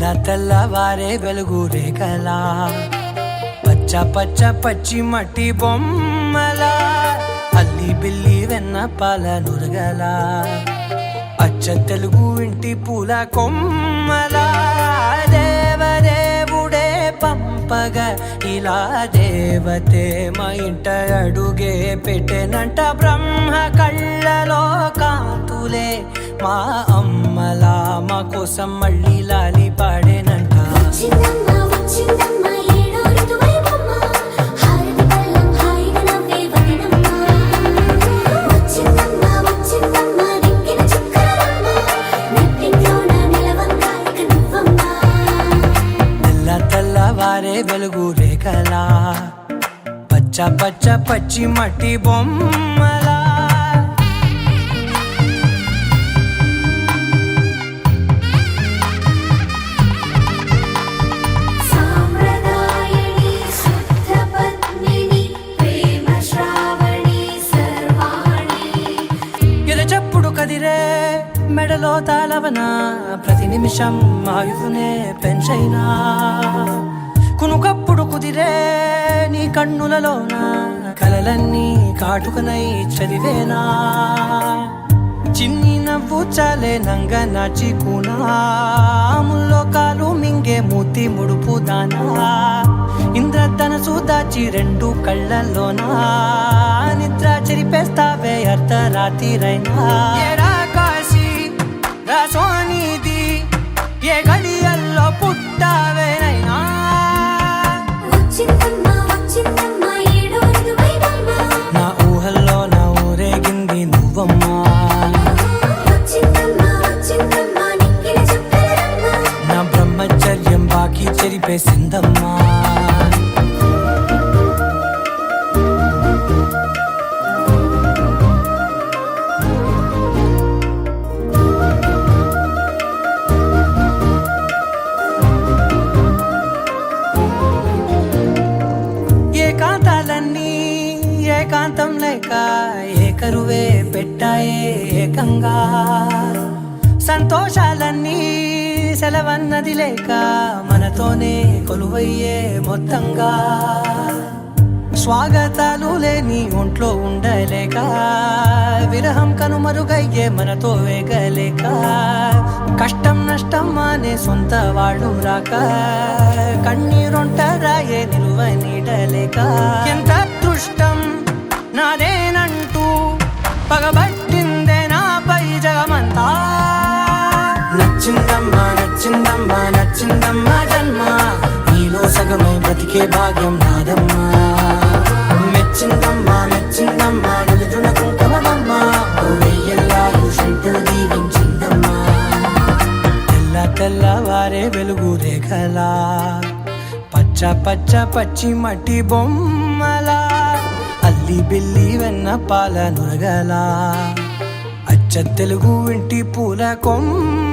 తెల్లవారే వెలుగు రేఖలా పచ్చ పచ్చ పచ్చి మట్టి బొమ్మలా అల్లి బిల్లి వెన్న పాల నురగలా అచ్చ తెలుగు ఇంటి పూల కొమ్మలా దేవదేవుడే పంపగా ఇలా దేవతే మా ఇంట అడుగే పెట్టెనంట బ్రహ్మ కళ్ళలో కాంతులే మా అమ్మలా మా కోసం మళ్ళీ లాలి పాడేనంట తెల్లవారే వెలుగు రేఖలా పచ్చ పచ్చ పచ్చి మట్టి బొమ్మలా కదిరే మెడలో తాళవన ప్రతి నిమిషం ఆయువునే పెంచైనా కునుకప్పుడు కుదిరే నీ కన్నులలోన కలలన్నీ కాటుకనై చదివేనా చిన్ని నవ్వు చాలే నంగ నాచి కూనాముల్లో కాలు మింగే మూతి ముడుపు దానా ఇంద్రధనసు దాచి రెండు కళ్ళల్లోనా నిద్ర చెరిపేస్తావే అర్ధరాత్రిరైనా కాశీ రాసోనిది ఏ గడియల్లో పుట్టావేనైనా నా ఊహల్లో నా ఊరేగింది నువ్వమ్మా నా బ్రహ్మచర్యం బాకీ చెరిపేసిందమ్మా ఏకాంతాలన్నీ ఏకాంతం లేక ఏకరువే పెట్టాయే ఏకంగా సంతోషాలన్నీ సెలవన్నది లేక మనతోనే కొలువయ్యే మొత్తంగా స్వాగతాలు లేని ఒంట్లో ఉండలేక విరహం కనుమరుగయ్యే మనతో వేగలేక కష్టం నష్టం అనే సొంత వాళ్ళు రాక కన్నీరొంటరాయే నిలువ నీడలేక ఎంత అదృష్టం నాదేనంటూ పగబట్టిందే నాపై జగమంతా నచ్చిందమ్మా నచ్చిందమ్మా నచ్చిందమ్మా జన్మ నీలో సగమై బ్రతికే భాగ్యం నాదమ్మా మెచ్చిందమ్మా మెచ్చిందమ్మా నిలుచున్న కుంకుమమ్మా వెయ్యల్లాలు శంకులు దీవించిందమ్మా తెల్లవారే వెలుగు రేఖలా పచ్చ పచ్చ పచ్చి మట్టి బొమ్మలా అల్లి బిల్లి వెన్న పాల నురగలా అచ్చ తెలుగు ఇంటి పూల కొమ్మ